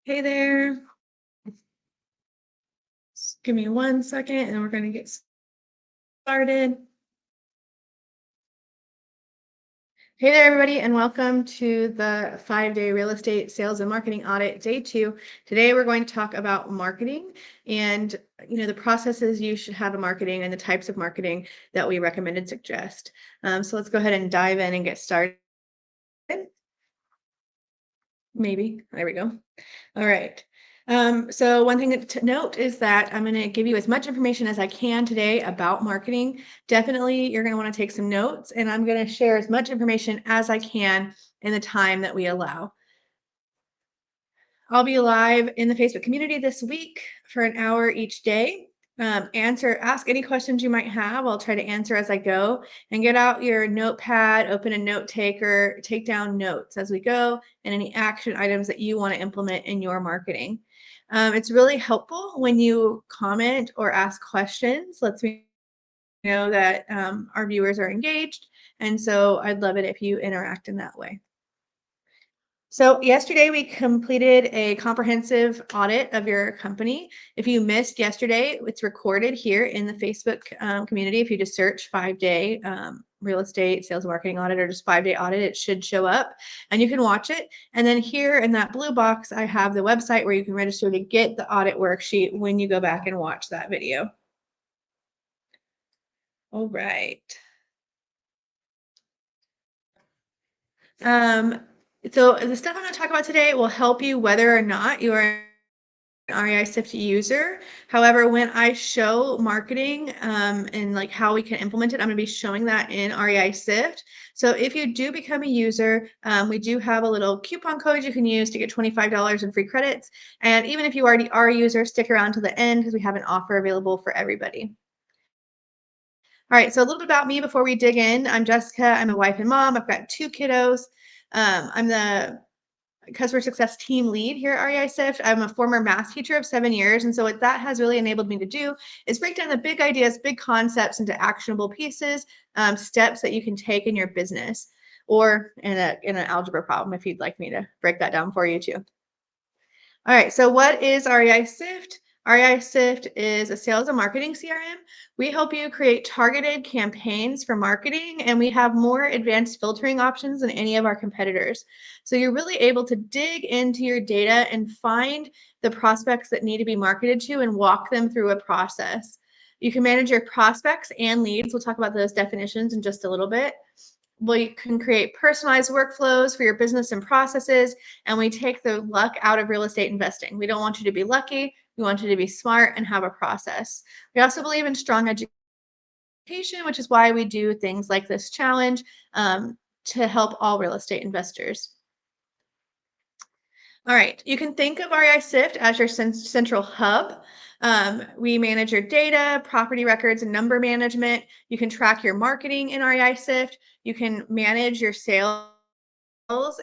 Hey there. Just give me 1 second and we're going to get started. Hey there, everybody, and welcome to the 5-day real estate sales and marketing audit day 2. Today, we're going to talk about marketing and the processes you should have in marketing and the types of marketing that we recommend and suggest. So let's go ahead and dive in and get started. Maybe. There we go. All right. So one thing to note is that I'm going to give you as much information as I can today about marketing. Definitely, you're going to want to take some notes, and I'm going to share as much information as I can in the time that we allow. I'll be live in the Facebook community this week for an hour each day. Ask any questions you might have. I'll try to answer as I go, and get out your notepad, open a note taker, take down notes as we go, and any action items that you want to implement in your marketing. It's really helpful when you comment or ask questions. Lets me know that our viewers are engaged. And so I'd love it if you interact in that way. So yesterday we completed a comprehensive audit of your company. If you missed yesterday, it's recorded here in the Facebook community. If you just search 5-day real estate sales and marketing audit or just 5-day audit, it should show up and you can watch it. And then here in that blue box, I have the website where you can register to get the audit worksheet when you go back and watch that video. All right. So the stuff I'm going to talk about today will help you whether or not you are REI Sift user. However, when I show marketing and like how we can implement it, I'm going to be showing that in REI Sift. So if you do become a user, we do have a little coupon code you can use to get $25 in free credits. And even if you already are a user, stick around to the end because we have an offer available for everybody. All right, so a little bit about me before we dig in. I'm Jessica. I'm a wife and mom. I've got 2 kiddos. I'm the customer success team lead here at REI Sift. I'm a former math teacher of 7 years. And so what that has really enabled me to do is break down the big ideas, big concepts into actionable pieces, steps that you can take in your business or in an algebra problem if you'd like me to break that down for you too. All right, so what is REI Sift? REI Sift is a sales and marketing CRM. We help you create targeted campaigns for marketing, and we have more advanced filtering options than any of our competitors. So you're really able to dig into your data and find the prospects that need to be marketed to and walk them through a process. You can manage your prospects and leads. We'll talk about those definitions in just a little bit. We can create personalized workflows for your business and processes, and we take the luck out of real estate investing. We don't want you to be lucky. We want you to be smart and have a process. We also believe in strong education, which is why we do things like this challenge to help all real estate investors. All right, you can think of REI Sift as your central hub. We manage your data, property records, and number management. You can track your marketing in REI Sift. You can manage your sales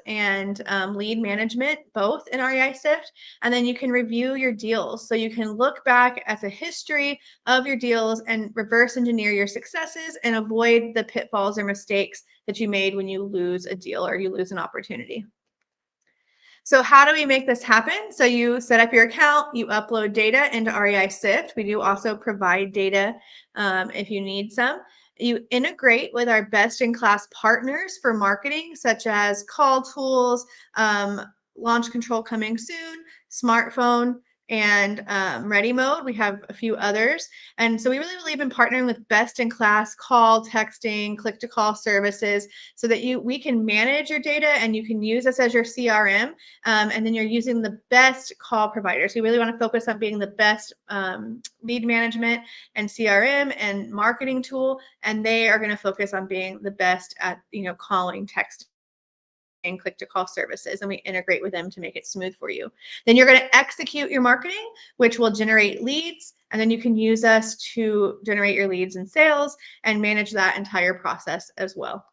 and lead management, both in REI Sift. And then you can review your deals. So you can look back at the history of your deals and reverse engineer your successes and avoid the pitfalls or mistakes that you made when you lose a deal or you lose an opportunity. So how do we make this happen? So you set up your account, you upload data into REI Sift. We do also provide data if you need some. You integrate with our best-in-class partners for marketing, such as Call Tools, Launch Control coming soon, Smartphone, and Ready Mode. We have a few others. And so we really believe in partnering with best-in-class call, texting, click-to-call services so that we can manage your data and you can use us as your CRM. And then you're using the best call providers. We really want to focus on being the best lead management and CRM and marketing tool. And they are going to focus on being the best at, calling, texting, and click to call services, and we integrate with them to make it smooth for you. Then you're going to execute your marketing, which will generate leads, and then you can use us to generate your leads and sales and manage that entire process as well.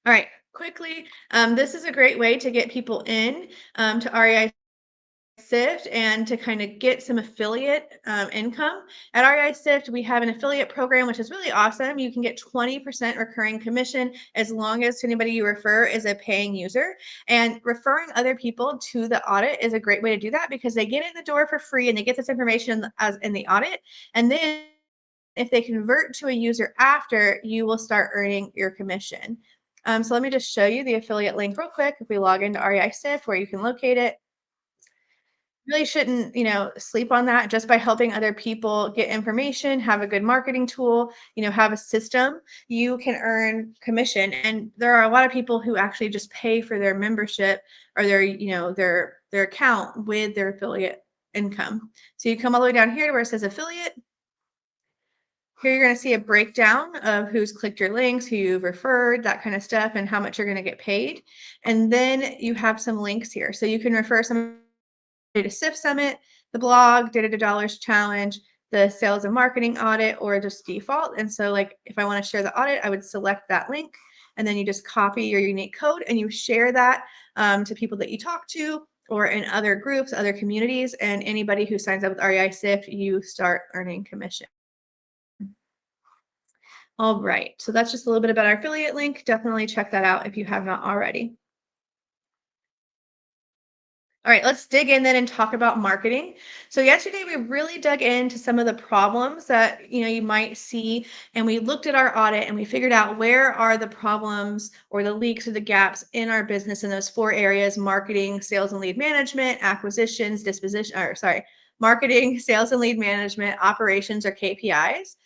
All right, quickly, this is a great way to get people in to REI Sift and to kind of get some affiliate income. At REI Sift, we have an affiliate program, which is really awesome. You can get 20% recurring commission as long as anybody you refer is a paying user. And referring other people to the audit is a great way to do that because they get in the door for free and they get this information as in the audit. And then if they convert to a user after, you will start earning your commission. So let me just show you the affiliate link real quick. If we log into REI Sift, where you can locate it, really shouldn't, sleep on that just by helping other people get information, have a good marketing tool, have a system, you can earn commission. And there are a lot of people who actually just pay for their membership or their account with their affiliate income. So you come all the way down here to where it says affiliate. Here you're going to see a breakdown of who's clicked your links, who you've referred, that kind of stuff, and how much you're going to get paid. And then you have some links here. So you can refer somebody to SIF Summit, the blog, Data to Dollars Challenge, the sales and marketing audit, or just default. And so like if I want to share the audit, I would select that link and then you just copy your unique code and you share that to people that you talk to or in other groups, other communities, and anybody who signs up with REI SIF, you start earning commission. All right, so that's just a little bit about our affiliate link. Definitely check that out if you have not already. All right, let's dig in then and talk about marketing. So yesterday we really dug into some of the problems that you might see, and we looked at our audit and we figured out where are the problems or the leaks or the gaps in our business in those four areas: marketing, sales and lead management, acquisitions, marketing, sales and lead management, operations or KPIs.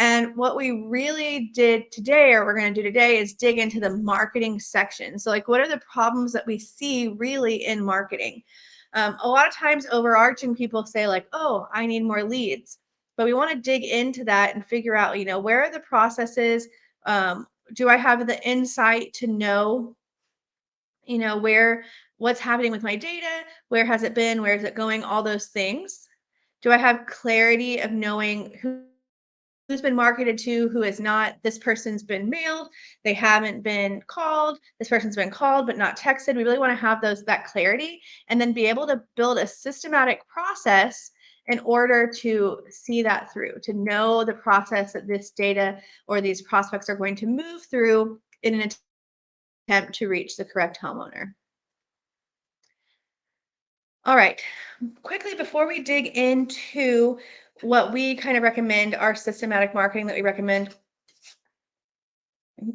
And what we really did today, or we're going to do today, is dig into the marketing section. So, like, what are the problems that we see really in marketing? A lot of times, overarching, people say, like, oh, I need more leads. But we want to dig into that and figure out, where are the processes? Do I have the insight to know, what's happening with my data? Where has it been? Where is it going? All those things. Do I have clarity of knowing who's been marketed to, who is not? This person's been mailed, they haven't been called, this person's been called but not texted. We really want to have that clarity and then be able to build a systematic process in order to see that through, to know the process that this data or these prospects are going to move through in an attempt to reach the correct homeowner. All right, quickly before we dig into what we kind of recommend, our systematic marketing that we recommend,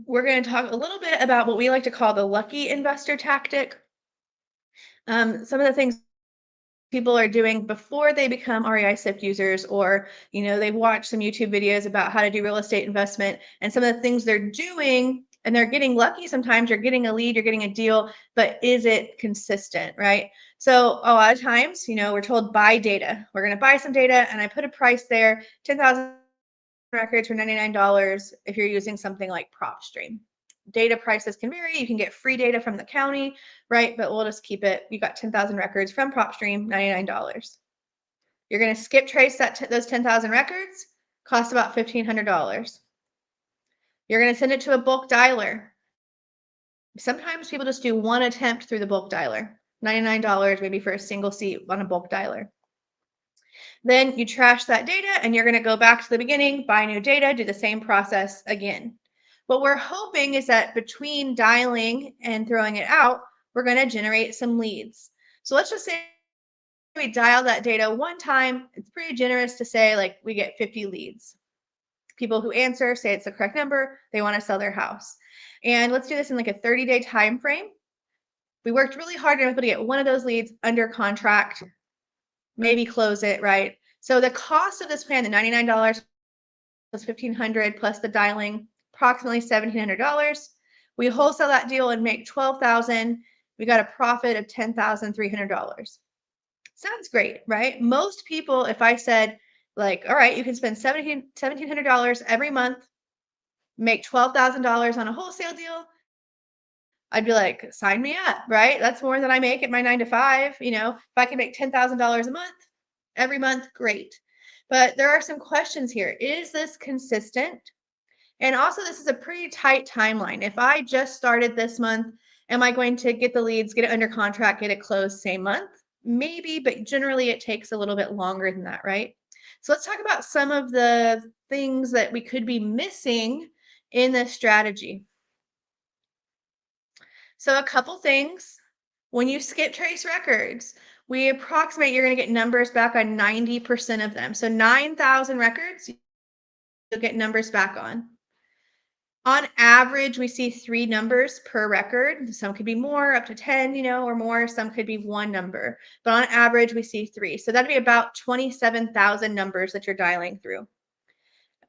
we're going to talk a little bit about what we like to call the lucky investor tactic. Some of the things people are doing before they become REI SIFT users, or they've watched some YouTube videos about how to do real estate investment, and some of the things they're doing, and they're getting lucky. Sometimes you're getting a lead, you're getting a deal, but is it consistent, right? So a lot of times, we're told buy data. We're going to buy some data, and I put a price there, 10,000 records for $99 if you're using something like PropStream. Data prices can vary. You can get free data from the county, right? But we'll just keep it. You got 10,000 records from PropStream, $99. You're going to skip trace those 10,000 records, cost about $1,500. You're going to send it to a bulk dialer. Sometimes people just do one attempt through the bulk dialer, $99 maybe for a single seat on a bulk dialer. Then you trash that data and you're going to go back to the beginning, buy new data, do the same process again. What we're hoping is that between dialing and throwing it out, we're going to generate some leads. So let's just say we dial that data one time. It's pretty generous to say like we get 50 leads. People who answer say it's the correct number. They want to sell their house. And let's do this in like a 30-day time frame. We worked really hard to be able to get one of those leads under contract, maybe close it, right? So the cost of this plan, the $99 plus $1,500 plus the dialing, approximately $1,700. We wholesale that deal and make $12,000. We got a profit of $10,300. Sounds great, right? Most people, if I said like, all right, you can spend $1,700 every month, make $12,000 on a wholesale deal, I'd be like, sign me up, right? That's more than I make at my 9 to 5. If I can make $10,000 a month, every month, great. But there are some questions here. Is this consistent? And also, this is a pretty tight timeline. If I just started this month, am I going to get the leads, get it under contract, get it closed same month? Maybe, but generally it takes a little bit longer than that, right? So let's talk about some of the things that we could be missing in this strategy. So a couple things. When you skip trace records, we approximate you're going to get numbers back on 90% of them. So 9,000 records, you'll get numbers back on. On average, we see 3 numbers per record. Some could be more, up to 10, or more. Some could be 1 number. But on average, we see 3. So that'd be about 27,000 numbers that you're dialing through.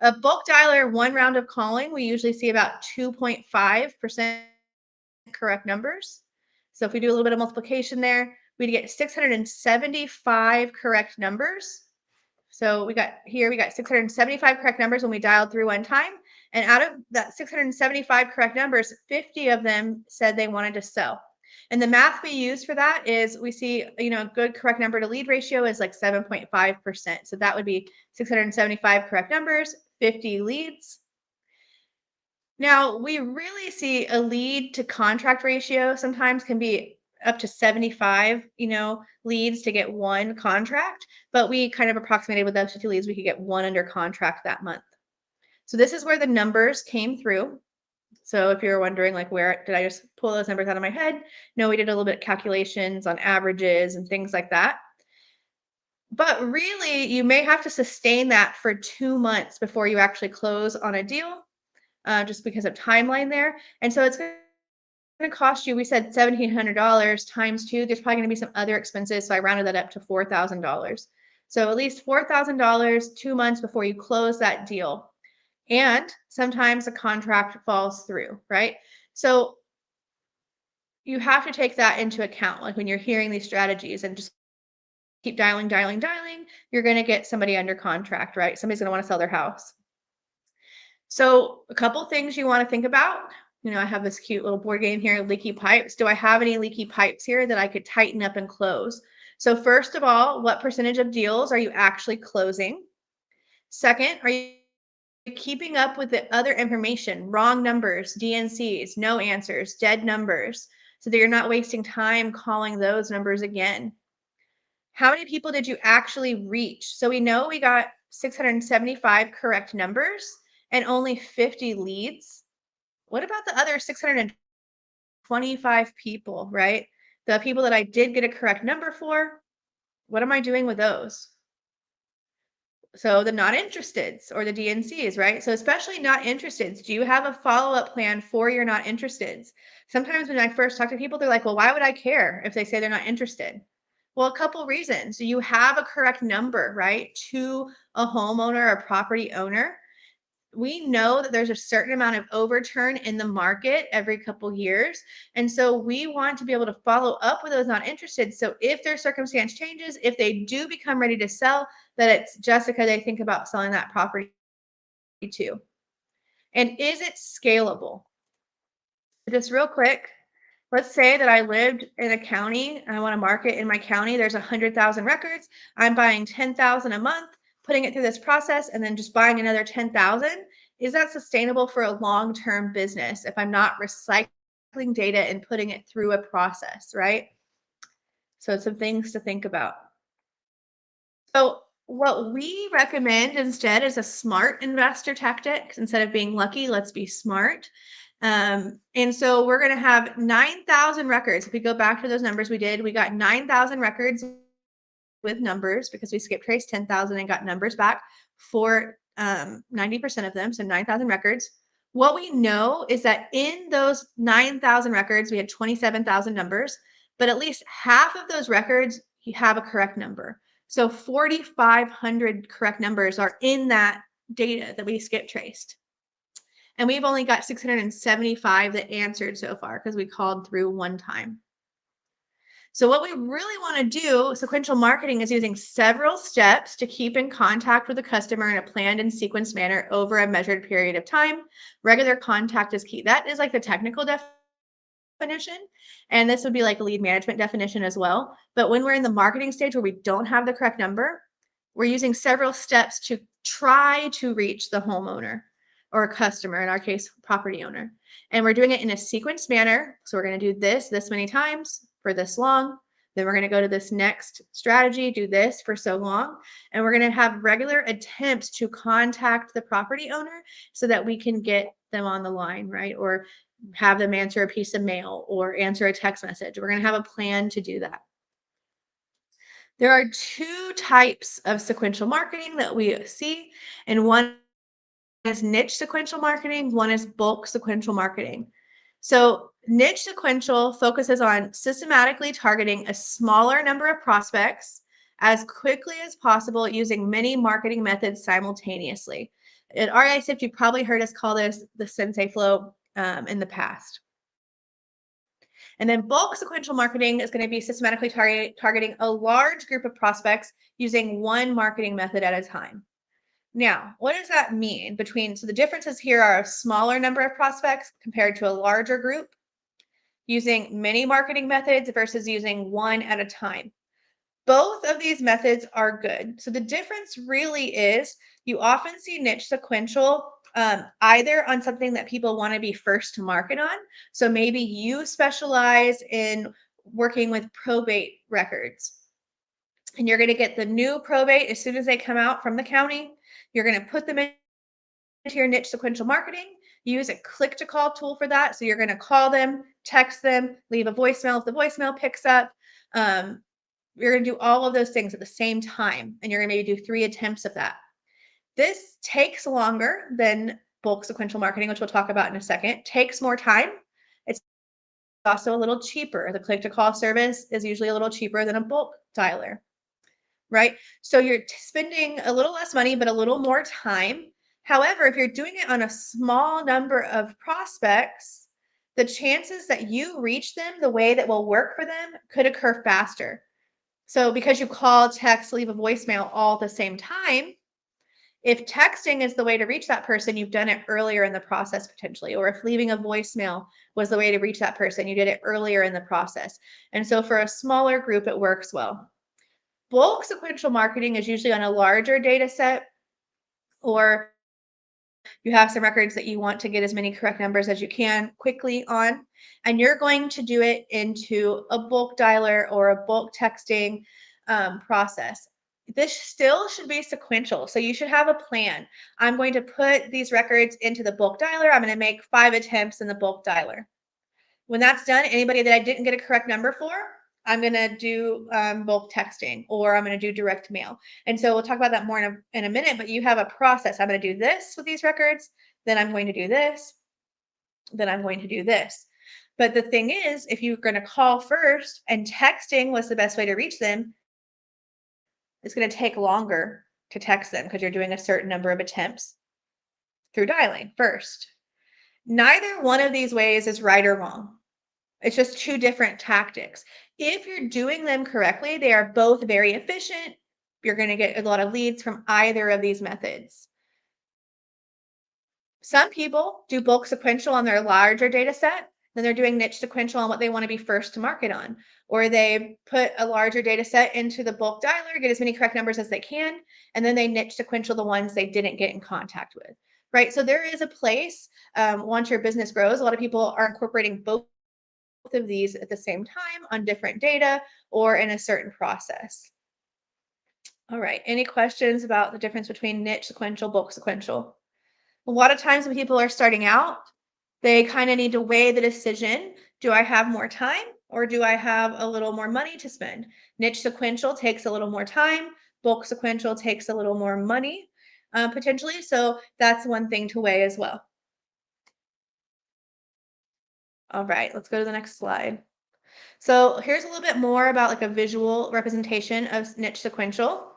A bulk dialer, 1 round of calling, we usually see about 2.5% correct numbers. So if we do a little bit of multiplication there, we'd get 675 correct numbers. So we got 675 correct numbers when we dialed through one time. And out of that 675 correct numbers, 50 of them said they wanted to sell. And the math we use for that is we see, a good correct number to lead ratio is like 7.5%. So that would be 675 correct numbers, 50 leads. Now, we really see a lead to contract ratio sometimes can be up to 75, leads to get 1 contract, but we kind of approximated with those 50 leads, we could get 1 under contract that month. So this is where the numbers came through. So if you're wondering, like, where did I just pull those numbers out of my head? No, we did a little bit of calculations on averages and things like that. But really, you may have to sustain that for 2 months before you actually close on a deal, just because of timeline there. And so it's going to cost you, we said $1,700 times 2. There's probably going to be some other expenses. So I rounded that up to $4,000. So at least $4,000 2 months before you close that deal. And sometimes a contract falls through, right? So you have to take that into account. Like when you're hearing these strategies and just keep dialing, you're going to get somebody under contract, right? Somebody's going to want to sell their house. So a couple things you want to think about. I have this cute little board game here, leaky pipes. Do I have any leaky pipes here that I could tighten up and close? So first of all, what percentage of deals are you actually closing? Second, are you keeping up with the other information, wrong numbers, DNCs, no answers, dead numbers, so that you're not wasting time calling those numbers again? How many people did you actually reach? So we know we got 675 correct numbers and only 50 leads. What about the other 625 people, right? The people that I did get a correct number for, what am I doing with those? So the not interesteds or the DNCs, right? So especially not interesteds, do you have a follow-up plan for your not interesteds? Sometimes when I first talk to people, they're like, well, why would I care if they say they're not interested? Well, a couple reasons. You have a correct number, right, to a homeowner or property owner. We know that there's a certain amount of overturn in the market every couple years. And so we want to be able to follow up with those not interested. So if their circumstance changes, if they do become ready to sell, that it's Jessica, they think about selling that property too. And is it scalable? Just real quick, let's say that I lived in a county and I want to market in my county. There's 100,000 records. I'm buying 10,000 a month, putting it through this process, and then just buying another 10,000. Is that sustainable for a long-term business if I'm not recycling data and putting it through a process, right? So some things to think about. So what we recommend instead is a smart investor tactic. Instead of being lucky, let's be smart. And so we're going to have 9,000 records. If we go back to those numbers we did, we got 9,000 records with numbers because we skip traced 10,000 and got numbers back for 90% of them. So 9,000 records. What we know is that in those 9,000 records, we had 27,000 numbers, but at least half of those records have a correct number. So 4,500 correct numbers are in that data that we skip traced. And we've only got 675 that answered so far because we called through one time. So what we really want to do, sequential marketing, is using several steps to keep in contact with the customer in a planned and sequenced manner over a measured period of time. Regular contact is key. That is like the technical definition. And this would be like a lead management definition as well. But when we're in the marketing stage where we don't have the correct number, we're using several steps to try to reach the homeowner or a customer, in our case, property owner. And we're doing it in a sequenced manner. So we're going to do this many times for this long. Then we're going to go to this next strategy, do this for so long. And we're going to have regular attempts to contact the property owner so that we can get them on the line, right? Or have them answer a piece of mail or answer a text message. We're going to have a plan to do that. There are two types of sequential marketing that we see, and one is niche sequential marketing, one is bulk sequential marketing. So, niche sequential focuses on systematically targeting a smaller number of prospects as quickly as possible using many marketing methods simultaneously. At RISIFT, you probably heard us call this the Sensei flow in the past. And then bulk sequential marketing is going to be systematically targeting a large group of prospects using one marketing method at a time. Now, what does that mean so the differences here are a smaller number of prospects compared to a larger group, using many marketing methods versus using one at a time. Both of these methods are good. So the difference really is you often see niche sequential either on something that people want to be first to market on. So maybe you specialize in working with probate records and you're going to get the new probate as soon as they come out from the county. You're going to put them into your niche sequential marketing. Use a click to call tool for that. So you're going to call them, text them, leave a voicemail if the voicemail picks up. You're going to do all of those things at the same time, and you're going to maybe do 3 attempts of that. This takes longer than bulk sequential marketing, which we'll talk about in a second. Takes more time. It's also a little cheaper. The click to call service is usually a little cheaper than a bulk dialer, right? So you're spending a little less money, but a little more time. However, if you're doing it on a small number of prospects, the chances that you reach them the way that will work for them could occur faster. So because you call, text, leave a voicemail all at the same time, if texting is the way to reach that person, you've done it earlier in the process potentially. Or if leaving a voicemail was the way to reach that person, you did it earlier in the process. And so for a smaller group, it works well. Bulk sequential marketing is usually on a larger data set, or you have some records that you want to get as many correct numbers as you can quickly on, and you're going to do it into a bulk dialer or a bulk texting process. This still should be sequential. So you should have a plan. I'm going to put these records into the bulk dialer. I'm going to make 5 attempts in the bulk dialer. When that's done, anybody that I didn't get a correct number for, I'm going to do bulk texting, or I'm going to do direct mail. And so we'll talk about that more in a minute, but you have a process. I'm going to do this with these records, then I'm going to do this, then I'm going to do this. But the thing is, if you're going to call first and texting was the best way to reach them, it's going to take longer to text them because you're doing a certain number of attempts through dialing first. Neither one of these ways is right or wrong. It's just 2 different tactics. If you're doing them correctly, they are both very efficient. You're going to get a lot of leads from either of these methods. Some people do bulk sequential on their larger data set, then they're doing niche sequential on what they want to be first to market on. Or they put a larger data set into the bulk dialer, get as many correct numbers as they can, and then they niche sequential the ones they didn't get in contact with, right? So there is a place, once your business grows, a lot of people are incorporating both of these at the same time on different data or in a certain process. All right, any questions about the difference between niche sequential, bulk sequential? A lot of times when people are starting out, they kind of need to weigh the decision. Do I have more time or do I have a little more money to spend? Niche sequential takes a little more time. Bulk sequential takes a little more money, potentially. So that's one thing to weigh as well. All right, let's go to the next slide. So here's a little bit more about like a visual representation of niche sequential.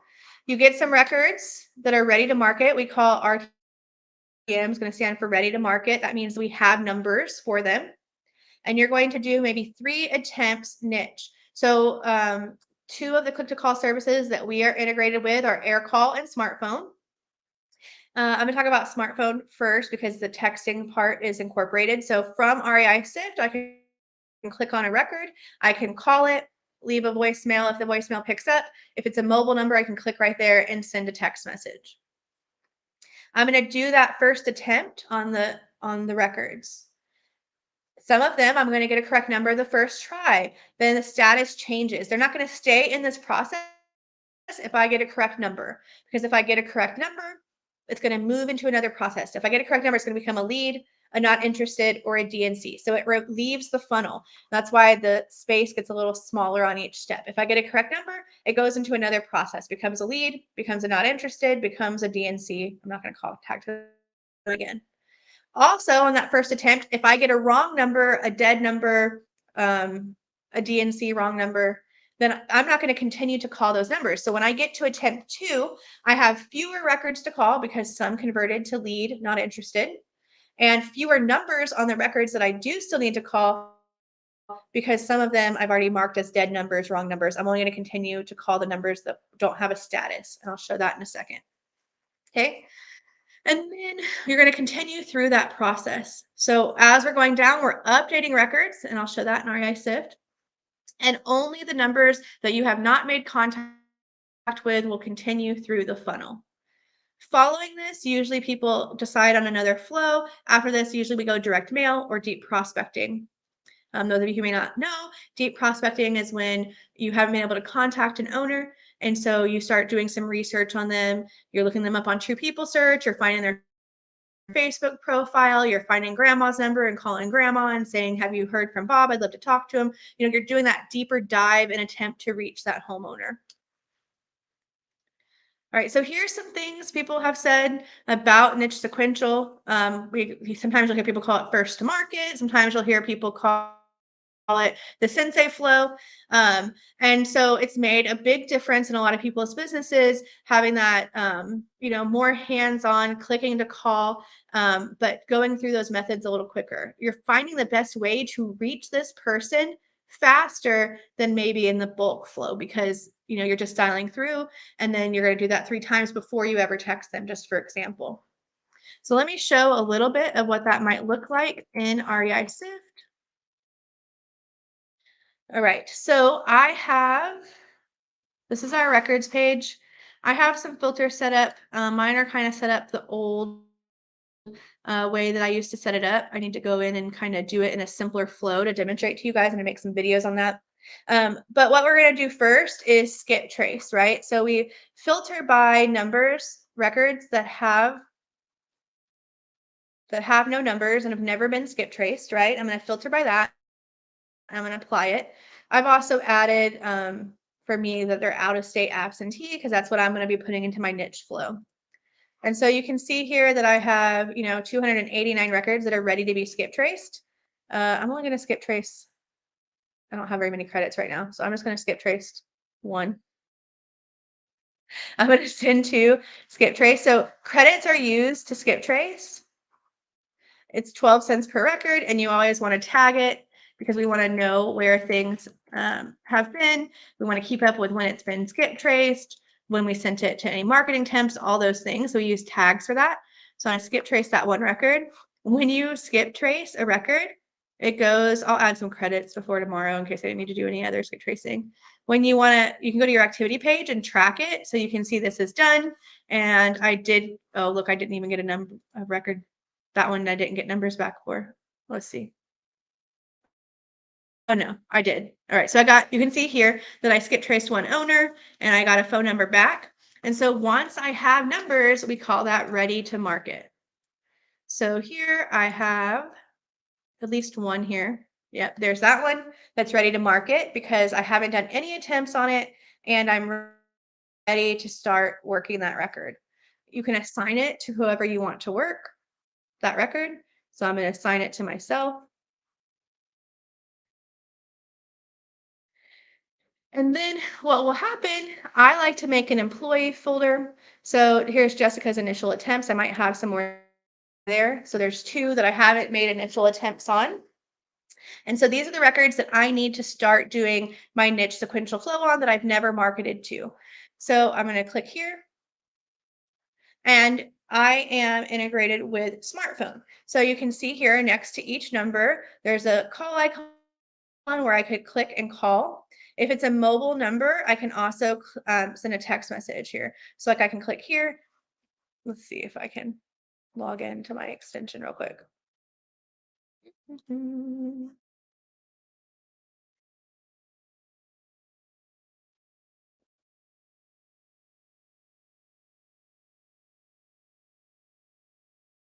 You get some records that are ready to market. We call RTM is going to stand for ready to market. That means we have numbers for them. And you're going to do maybe 3 attempts niche. So 2 of the click to call services that we are integrated with are AirCall and Smartphone. I'm going to talk about Smartphone first because the texting part is incorporated. So from REI-SIFT, I can click on a record, I can call it, leave a voicemail if the voicemail picks up. If it's a mobile number, I can click right there and send a text message. I'm going to do that first attempt on the records. Some of them, I'm going to get a correct number the first try. Then the status changes. They're not going to stay in this process if I get a correct number, because if I get a correct number, it's going to move into another process. If I get a correct number, it's going to become a lead, a not interested, or a DNC. So it leaves the funnel. That's why the space gets a little smaller on each step. If I get a correct number, it goes into another process, becomes a lead, becomes a not interested, becomes a DNC. I'm not going to contact them again. Also, on that first attempt, if I get a wrong number, a dead number, a DNC wrong number, then I'm not going to continue to call those numbers. So when I get to attempt 2, I have fewer records to call because some converted to lead, not interested, and fewer numbers on the records that I do still need to call because some of them I've already marked as dead numbers, wrong numbers. I'm only going to continue to call the numbers that don't have a status, and I'll show that in a second. Okay. And then you're going to continue through that process. So as we're going down, we're updating records, and I'll show that in REI Sift. And only the numbers that you have not made contact with will continue through the funnel. Following this, usually people decide on another flow. After this, usually we go direct mail or deep prospecting. Those of you who may not know, deep prospecting is when you haven't been able to contact an owner. And so you start doing some research on them. You're looking them up on True People Search, you're finding their Facebook profile, you're finding grandma's number and calling grandma and saying, have you heard from Bob? I'd love to talk to him. You're doing that deeper dive and attempt to reach that homeowner. All right, so here's some things people have said about niche sequential. Sometimes you'll hear people call it first to market. Sometimes you'll hear people call it the sensei flow. And so it's made a big difference in a lot of people's businesses having that, more hands-on clicking to call, but going through those methods a little quicker. You're finding the best way to reach this person faster than maybe in the bulk flow because you're just dialing through and then you're going to do that 3 times before you ever text them, just for example. So let me show a little bit of what that might look like in REI Sift. All right, so this is our records page. I have some filters set up. Mine are kind of set up the old way that I used to set it up. I need to go in and kind of do it in a simpler flow to demonstrate to you guys. I'm gonna make some videos on that. But what we're gonna do first is skip trace, right? So we filter by numbers, records that have no numbers and have never been skip traced, right? I'm gonna filter by that. I'm gonna apply it. I've also added for me that they're out of state absentee because that's what I'm gonna be putting into my niche flow. And so you can see here that I have, 289 records that are ready to be skip traced. I'm only going to skip trace. I don't have very many credits right now, so I'm just going to skip trace 1. I'm going to send 2, skip trace. So credits are used to skip trace. It's 12 cents per record, and you always want to tag it because we want to know where things have been. We want to keep up with when it's been skip traced, when we sent it to any marketing temps, all those things. So we use tags for that. So I skip trace that one record. When you skip trace a record, it goes, I'll add some credits before tomorrow in case I didn't need to do any other skip tracing. When you can go to your activity page and track it. So you can see this is done. And I didn't even get a record. That one I didn't get numbers back for. Let's see. Oh no, I did. All right, so you can see here that I skip traced one owner and I got a phone number back. And so once I have numbers, we call that ready to market. So here I have at least one here. Yep, there's that one that's ready to market because I haven't done any attempts on it and I'm ready to start working that record. You can assign it to whoever you want to work that record. So I'm going to assign it to myself. And then what will happen, I like to make an employee folder. So here's Jessica's initial attempts. I might have some more there. So there's 2 that I haven't made initial attempts on. And so these are the records that I need to start doing my niche sequential flow on that I've never marketed to. So I'm going to click here. And I am integrated with smartphone. So you can see here next to each number, there's a call icon where I could click and call. If it's a mobile number, I can also send a text message here. So I can click here. Let's see if I can log into my extension real quick. Mhm.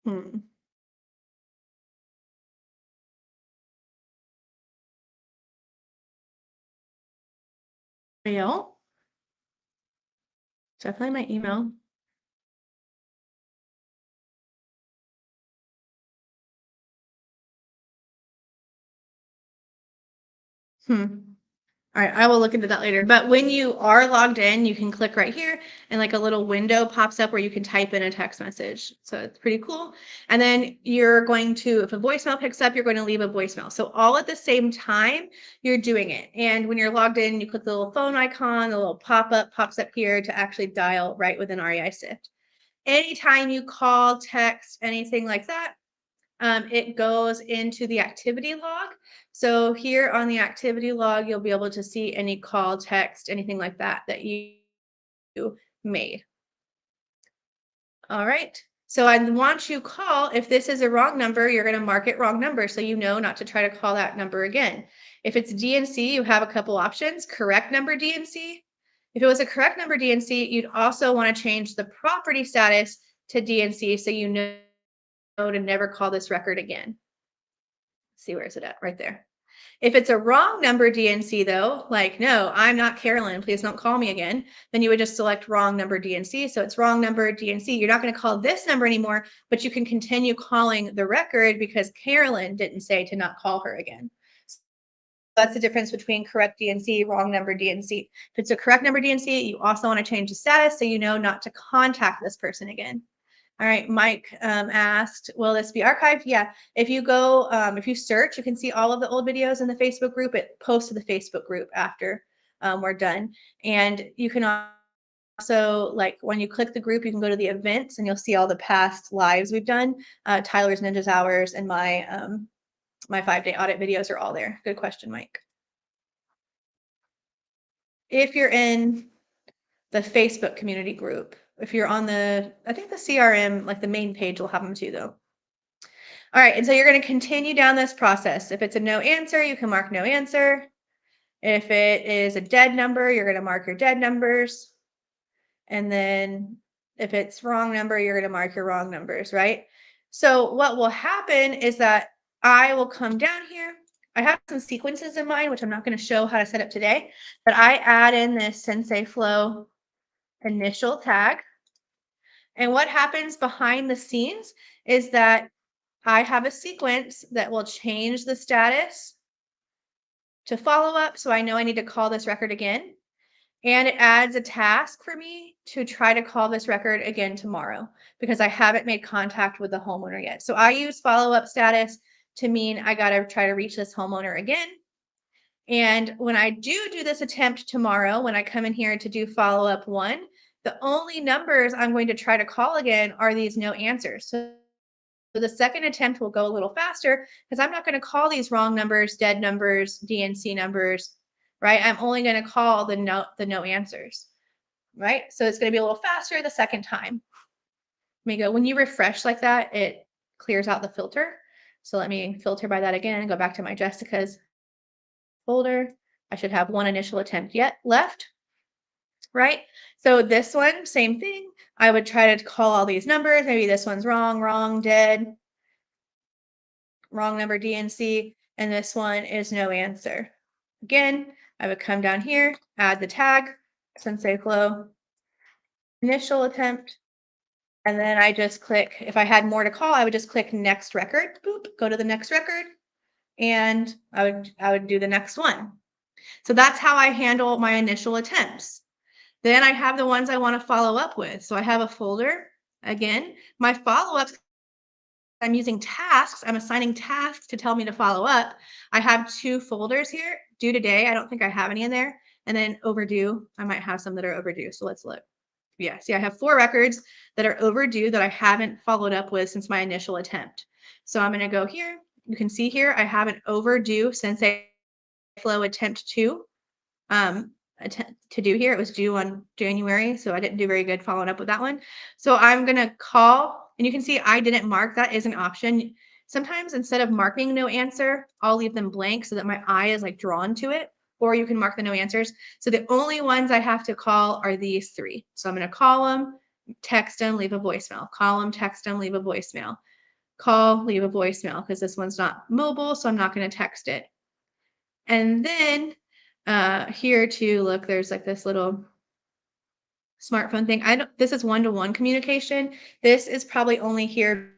Hmm. Mail? Definitely my email. Hmm. All right, I will look into that later. But when you are logged in, you can click right here and like a little window pops up where you can type in a text message. So it's pretty cool. And then you're going to, if a voicemail picks up, you're going to leave a voicemail. So all at the same time, you're doing it. And when you're logged in, you click the little phone icon, the little pop-up pops up here to actually dial right within REI Sift. Anytime you call, text, anything like that, it goes into the activity log. So here on the activity log, you'll be able to see any call, text, anything like that that you made. All right. So I want you call, if this is a wrong number, you're going to mark it wrong number so you know not to try to call that number again. If it's DNC, you have a couple options, correct number DNC. If it was a correct number DNC, you'd also want to change the property status to DNC so you know to never call this record again. See, where is it at? Right there. If it's a wrong number DNC though, like, no, I'm not Carolyn, please don't call me again, then you would just select wrong number DNC. So it's wrong number DNC. You're not going to call this number anymore, but you can continue calling the record because Carolyn didn't say to not call her again. So that's the difference between correct DNC, wrong number DNC. If it's a correct number DNC, you also want to change the status so you know not to contact this person again. All right, Mike asked, will this be archived? Yeah, if you go, if you search, you can see all of the old videos in the Facebook group. It posts to the Facebook group after we're done. And you can also, like when you click the group, you can go to the events and you'll see all the past lives we've done. Tyler's Ninjas Hours and my 5-day audit videos are all there. Good question, Mike. If you're in the Facebook community group, if you're on I think the CRM, like the main page will have them too though. All right, and so you're going to continue down this process. If it's a no answer, you can mark no answer. If it is a dead number, you're going to mark your dead numbers. And then if it's wrong number, you're going to mark your wrong numbers, right? So what will happen is that I will come down here. I have some sequences in mind, which I'm not going to show how to set up today, but I add in this Sensei Flow initial tag. And what happens behind the scenes is that I have a sequence that will change the status to follow up. So I know I need to call this record again. And it adds a task for me to try to call this record again tomorrow because I haven't made contact with the homeowner yet. So I use follow up status to mean I got to try to reach this homeowner again. And when I do this attempt tomorrow, when I come in here to do follow up 1, the only numbers I'm going to try to call again are these no answers. So the second attempt will go a little faster because I'm not going to call these wrong numbers, dead numbers, DNC numbers, right? I'm only going to call the no answers, right? So it's going to be a little faster the second time. Let me go. When you refresh like that, it clears out the filter. So let me filter by that again and go back to my Jessica's folder. I should have 1 initial attempt yet left, right? So this one, same thing. I would try to call all these numbers. Maybe this one's wrong, dead, wrong number DNC, and this one is no answer. Again, I would come down here, add the tag, Sensei Flow, initial attempt, and then I just click, if I had more to call, I would just click next record, boop, go to the next record, and I would do the next one. So that's how I handle my initial attempts. Then I have the ones I want to follow up with. So I have a folder. Again, my follow-ups, I'm using tasks. I'm assigning tasks to tell me to follow up. I have 2 folders here. Due today, I don't think I have any in there. And then overdue, I might have some that are overdue. So let's look. Yeah, see, I have 4 records that are overdue that I haven't followed up with since my initial attempt. So I'm going to go here. You can see here, I have an overdue Sensei Flow attempt 2 to do here. It was due on January, so I didn't do very good following up with that one. So I'm going to call, and you can see I didn't mark that as an option. Sometimes instead of marking no answer, I'll leave them blank so that my eye is like drawn to it, or you can mark the no answers. So the only ones I have to call are these three. So I'm going to call them, text them, leave a voicemail, call them, text them, leave a voicemail, call, leave a voicemail, because this one's not mobile, so I'm not going to text it. And then here too, look, there's like this little smartphone thing. This is one-to-one communication. This is probably only here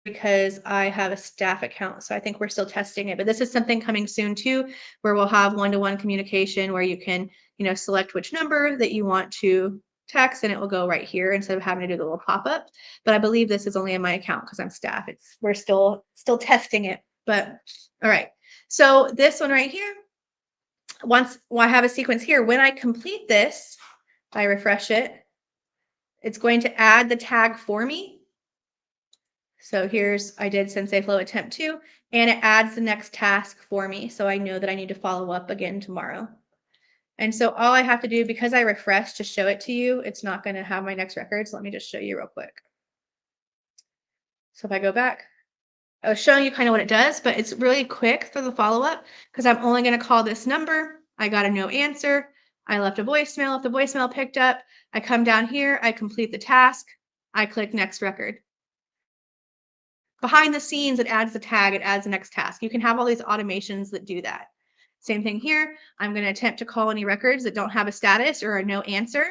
because I have a staff account. So I think we're still testing it, but this is something coming soon too, where we'll have one-to-one communication where you can, select which number that you want to text and it will go right here instead of having to do the little pop-up. But I believe this is only in my account because I'm staff. We're still testing it, but all right. So this one right here, I have a sequence here. When I complete this, I refresh it, it's going to add the tag for me. So I did Sensei Flow attempt 2, and it adds the next task for me. So I know that I need to follow up again tomorrow. And so all I have to do, because I refreshed to show it to you, it's not going to have my next records. Let me just show you real quick. So if I go back, I was showing you kind of what it does, but it's really quick for the follow-up because I'm only going to call this number. I got a no answer. I left a voicemail. If the voicemail picked up, I come down here, I complete the task, I click next record. Behind the scenes, it adds the tag, it adds the next task. You can have all these automations that do that. Same thing here. I'm going to attempt to call any records that don't have a status or a no answer.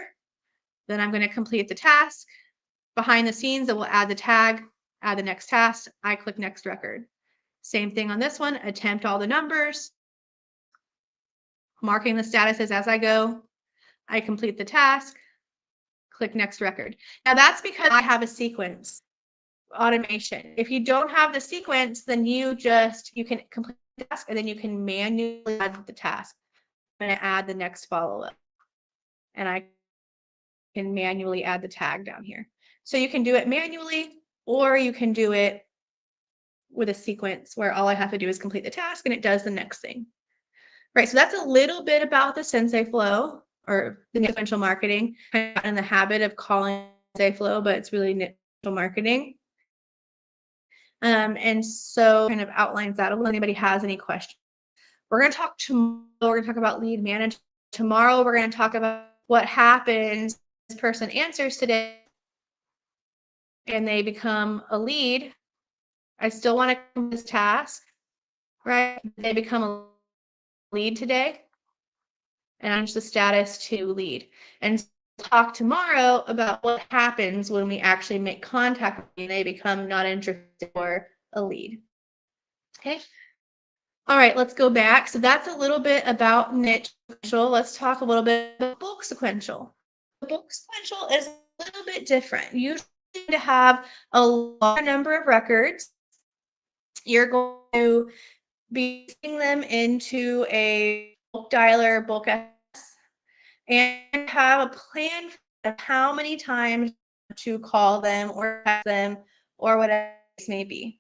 Then I'm going to complete the task. Behind the scenes, it will add the tag, add the next task. I click next record. Same thing on this one, attempt all the numbers, marking the statuses as I go. I complete the task, click next record. Now that's because I have a sequence automation. If you don't have the sequence, then you can complete the task and then you can manually add the task. I'm going to add the next follow-up and I can manually add the tag down here. So you can do it manually or you can do it with a sequence where all I have to do is complete the task and it does the next thing. Right, so that's a little bit about the Sensei Flow or the sequential marketing. I'm in the habit of calling Sensei Flow, but it's really sequential marketing. And so kind of outlines that. If anybody has any questions, we're going to talk tomorrow. We're going to talk about lead management. Tomorrow, we're going to talk about what happens. This person answers today and they become a lead. I still want to complete this task, right? They become a lead today and change the status to lead. And talk tomorrow about what happens when we actually make contact and they become not interested or a lead. Okay. All right, let's go back. So that's a little bit about niche sequential. Let's talk a little bit about bulk sequential. Bulk sequential is a little bit different. Usually to have a large number of records, you're going to be putting them into a bulk dialer, bulk S, and have a plan of how many times to call them or text them or whatever it may be.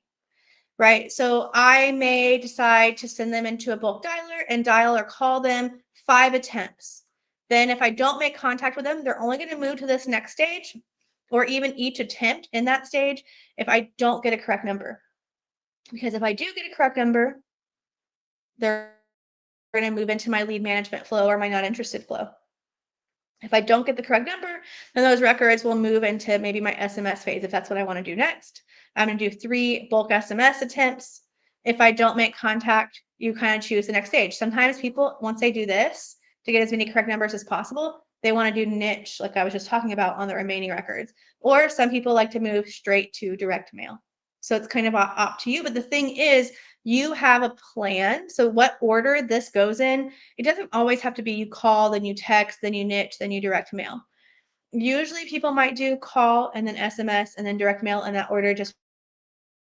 Right, so I may decide to send them into a bulk dialer and dial or call them 5 attempts. Then if I don't make contact with them, they're only going to move to this next stage or even each attempt in that stage if I don't get a correct number. Because if I do get a correct number, they're going to move into my lead management flow or my not interested flow. If I don't get the correct number, then those records will move into maybe my SMS phase if that's what I want to do next. I'm going to do 3 bulk SMS attempts. If I don't make contact, you kind of choose the next stage. Sometimes people, once they do this, to get as many correct numbers as possible, they want to do niche, like I was just talking about, on the remaining records. Or some people like to move straight to direct mail. So it's kind of up to you. But the thing is, you have a plan. So what order this goes in, it doesn't always have to be you call, then you text, then you niche, then you direct mail. Usually people might do call and then SMS and then direct mail in that order just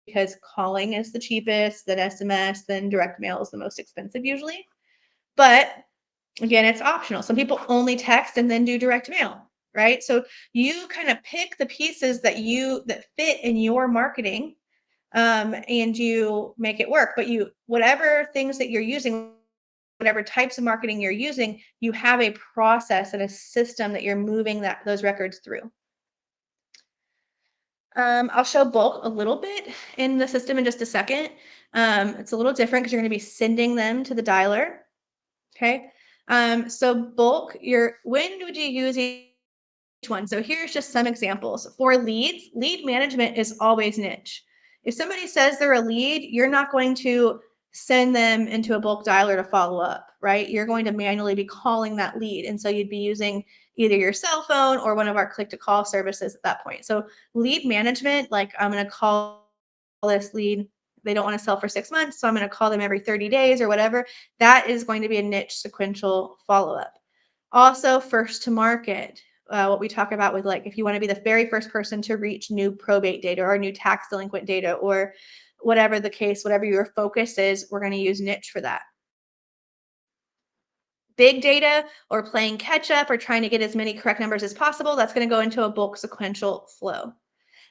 because calling is the cheapest, then SMS, then direct mail is the most expensive usually. But again, it's optional. Some people only text and then do direct mail, right? So you kind of pick the pieces that fit in your marketing, and you make it work. But whatever things that you're using, whatever types of marketing you're using, you have a process and a system that you're moving those records through. I'll show bulk a little bit in the system in just a second. It's a little different because you're going to be sending them to the dialer. Okay. So bulk, when would you use each one? So here's just some examples. For leads, lead management is always niche. If somebody says they're a lead, you're not going to send them into a bulk dialer to follow up, right? You're going to manually be calling that lead. And so you'd be using either your cell phone or one of our click to call services at that point. So lead management, like I'm going to call this lead. They don't want to sell for 6 months. So I'm going to call them every 30 days or whatever. That is going to be a niche sequential follow up. Also, first to market. What we talk about with like if you want to be the very first person to reach new probate data or new tax delinquent data or whatever the case, whatever your focus is, we're going to use niche for that. Big data or playing catch up or trying to get as many correct numbers as possible, that's going to go into a bulk sequential flow.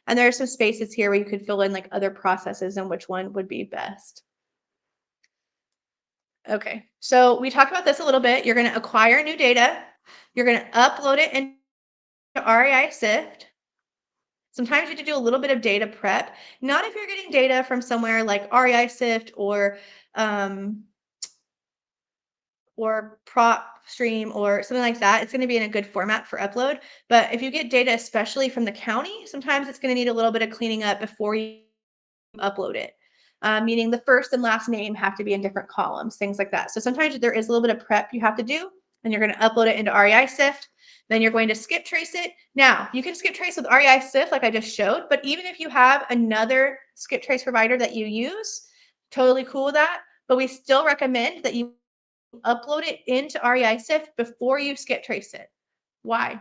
And there are some spaces here where you could fill in like other processes and which one would be best. Okay, so we talked about this a little bit. You're going to acquire new data. You're going to upload it into REI Sift. Sometimes you have to do a little bit of data prep. Not if you're getting data from somewhere like REI Sift um, or PropStream or something like that. It's going to be in a good format for upload. But if you get data, especially from the county, sometimes it's going to need a little bit of cleaning up before you upload it. Meaning the first and last name have to be in different columns, things like that. So sometimes there is a little bit of prep you have to do, and you're going to upload it into REI Sift. Then you're going to skip trace it. Now, you can skip trace with REI Sift like I just showed, but even if you have another skip trace provider that you use, totally cool with that. But we still recommend that you upload it into REI Sift before you skip trace it. Why?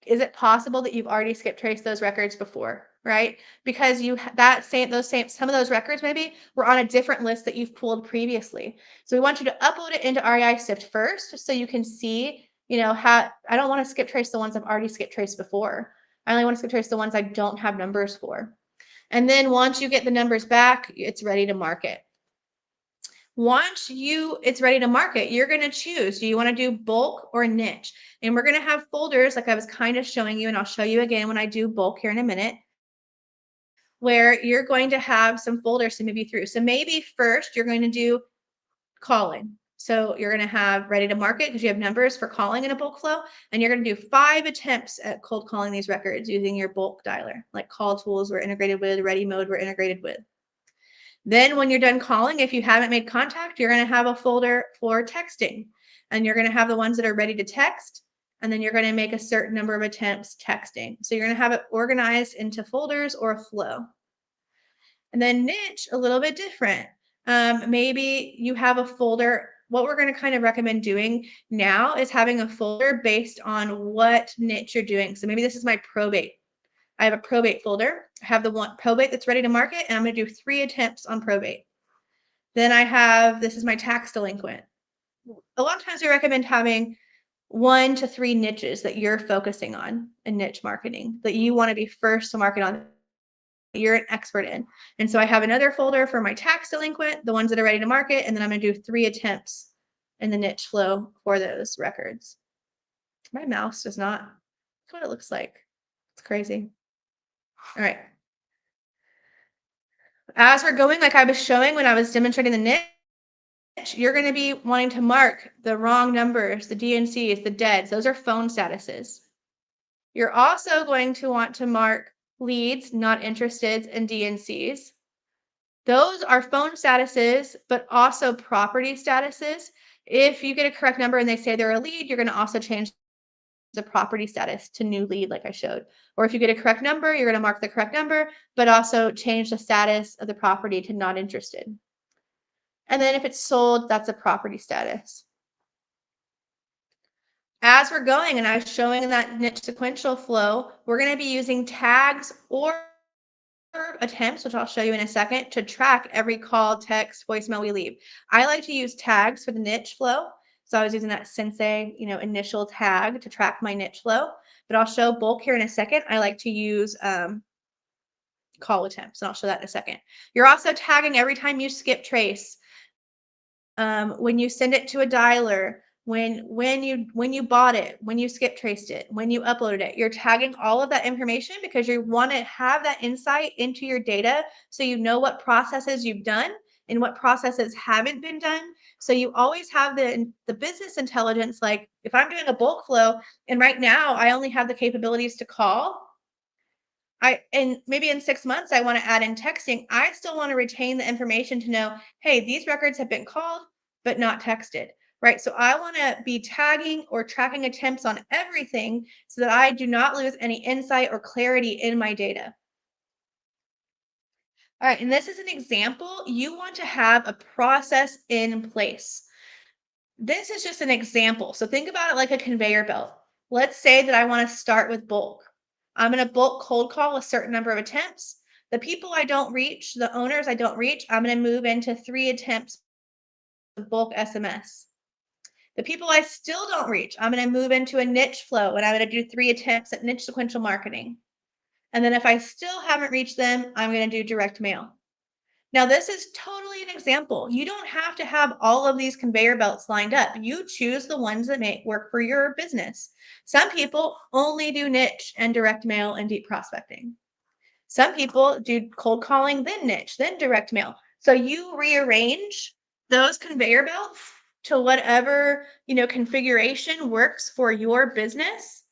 Is it possible that you've already skip traced those records before, right? Because some of those records maybe were on a different list that you've pulled previously. So we want you to upload it into REI Sift first so you can see, how I don't want to skip trace the ones I've already skip traced before. I only want to skip trace the ones I don't have numbers for. And then once you get the numbers back, it's ready to market. Once it's ready to market, you're going to choose, do you want to do bulk or niche? And we're going to have folders like I was kind of showing you, and I'll show you again when I do bulk here in a minute, where you're going to have some folders to move you through. So maybe first you're going to do calling. So you're going to have ready to market because you have numbers for calling in a bulk flow, and you're going to do 5 attempts at cold calling these records using your bulk dialer, like call tools we're integrated with, ready mode we're integrated with. Then when you're done calling, if you haven't made contact, you're going to have a folder for texting, and you're going to have the ones that are ready to text. And then you're going to make a certain number of attempts texting. So you're going to have it organized into folders or a flow. And then niche, a little bit different. Maybe you have a folder. What we're going to kind of recommend doing now is having a folder based on what niche you're doing. So maybe this is my probate. I have a probate folder. I have the one probate that's ready to market, and I'm going to do 3 attempts on probate. Then this is my tax delinquent. A lot of times we recommend having 1 to 3 niches that you're focusing on in niche marketing that you want to be first to market on, that you're an expert in. And so I have another folder for my tax delinquent, the ones that are ready to market, and then I'm going to do 3 attempts in the niche flow for those records. My mouse does not, that's what it looks like. It's crazy. All right. As we're going, like I was showing when I was demonstrating the niche, you're going to be wanting to mark the wrong numbers, the DNCs, the deads. Those are phone statuses. You're also going to want to mark leads, not interested, and DNCs. Those are phone statuses, but also property statuses. If you get a correct number and they say they're a lead, you're going to also change the property status to new lead like I showed. Or if you get a correct number, you're going to mark the correct number, but also change the status of the property to not interested. And then if it's sold, that's a property status. As we're going, and I was showing in that niche sequential flow, we're going to be using tags or attempts, which I'll show you in a second, to track every call, text, voicemail we leave. I like to use tags for the niche flow. So I was using that Sensei, initial tag to track my niche flow. But I'll show bulk here in a second. I like to use call attempts, and I'll show that in a second. You're also tagging every time you skip trace. When you send it to a dialer, when you bought it, when you skip traced it, when you uploaded it. You're tagging all of that information because you want to have that insight into your data so you know what processes you've done and what processes haven't been done. So you always have the business intelligence. Like if I'm doing a bulk flow and right now I only have the capabilities to call, and maybe in 6 months I want to add in texting, I still want to retain the information to know, hey, these records have been called but not texted, right? So I want to be tagging or tracking attempts on everything so that I do not lose any insight or clarity in my data. All right, and this is an example. You want to have a process in place. This is just an example. So think about it like a conveyor belt. Let's say that I want to start with bulk. I'm going to bulk cold call a certain number of attempts. The people I don't reach, the owners I don't reach, I'm going to move into 3 attempts of bulk SMS. The people I still don't reach, I'm going to move into a niche flow and I'm going to do 3 attempts at niche sequential marketing. And then if I still haven't reached them, I'm going to do direct mail. Now, this is totally an example. You don't have to have all of these conveyor belts lined up. You choose the ones that make work for your business. Some people only do niche and direct mail and deep prospecting. Some people do cold calling, then niche, then direct mail. So you rearrange those conveyor belts to whatever, configuration works for your business.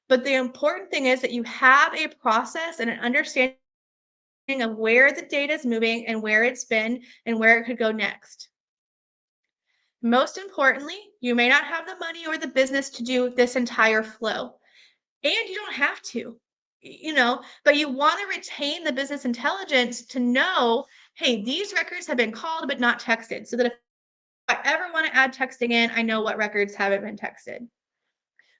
But the important thing is that you have a process and an understanding of where the data is moving and where it's been and where it could go next. Most importantly, you may not have the money or the business to do this entire flow, and you don't have to, but you want to retain the business intelligence to know, hey, these records have been called but not texted, so that if I ever want to add texting in, I know what records haven't been texted.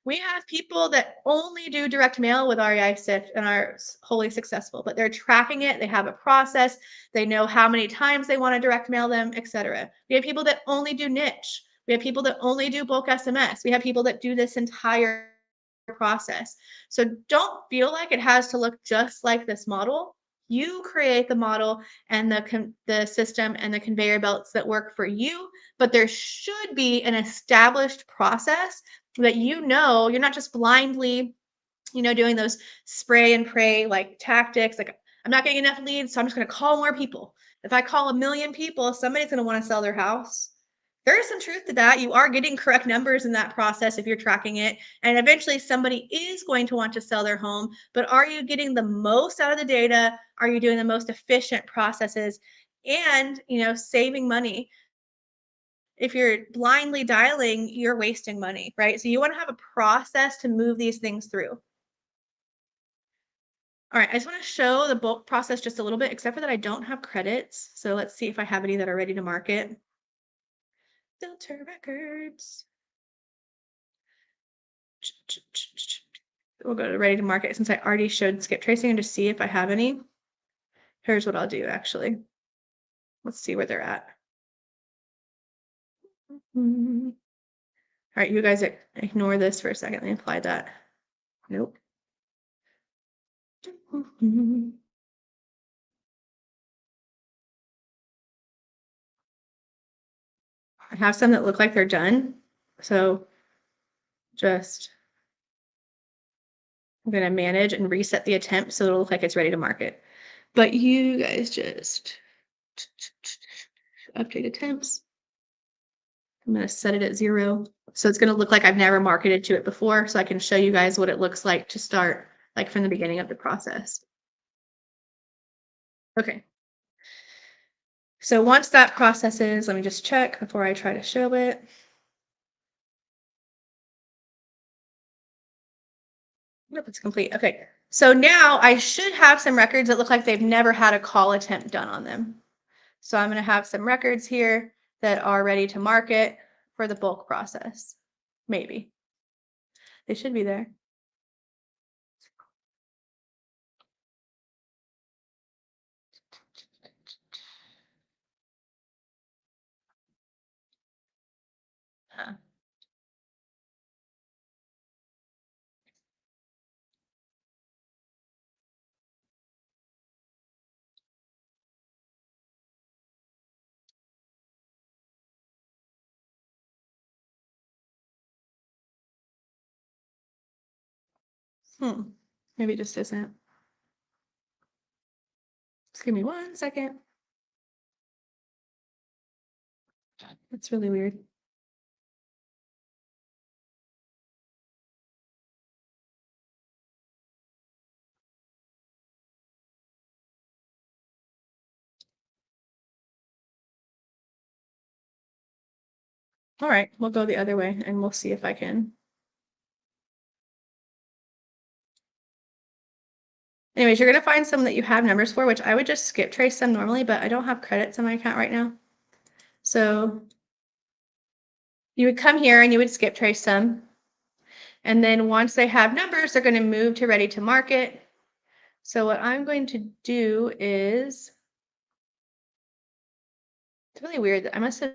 We have people that only do direct mail with REI SIFT and are wholly successful, but they're tracking it. They have a process. They know how many times they want to direct mail them, etc. We have people that only do niche. We have people that only do bulk SMS. We have people that do this entire process. So don't feel like it has to look just like this model. You create the model and the system and the conveyor belts that work for you, but there should be an established process that you're not just blindly, doing those spray and pray like tactics. Like I'm not getting enough leads, so I'm just going to call more people. If I call 1 million people, somebody's going to want to sell their house. There is some truth to that. You are getting correct numbers in that process if you're tracking it. And eventually somebody is going to want to sell their home. But are you getting the most out of the data? Are you doing the most efficient processes and, saving money? If you're blindly dialing, you're wasting money, right? So you want to have a process to move these things through. All right, I just want to show the bulk process just a little bit, except for that I don't have credits. So let's see if I have any that are ready to market. Filter records. We'll go to ready to market since I already showed skip tracing and just see if I have any. Here's what I'll do actually. Let's see where they're at. All right, you guys ignore this for a second. Let me apply that. Nope. I have some that look like they're done. So just I'm going to manage and reset the attempt so it'll look like it's ready to market. But you guys just update attempts. I'm going to set it at 0. So it's going to look like I've never marketed to it before. So I can show you guys what it looks like to start like from the beginning of the process. Okay. So once that process is, let me just check before I try to show it. Nope, it's complete. Okay. So now I should have some records that look like they've never had a call attempt done on them. So I'm going to have some records here that are ready to market for the bulk process. Maybe. They should be there. Huh. Maybe it just isn't. Just give me 1 second. That's really weird. All right, we'll go the other way and we'll see if I can. Anyways, you're gonna find some that you have numbers for, which I would just skip trace them normally, but I don't have credits on my account right now. So you would come here and you would skip trace them. And then once they have numbers, they're gonna move to ready to market. So what I'm going to do is, it's really weird that I must have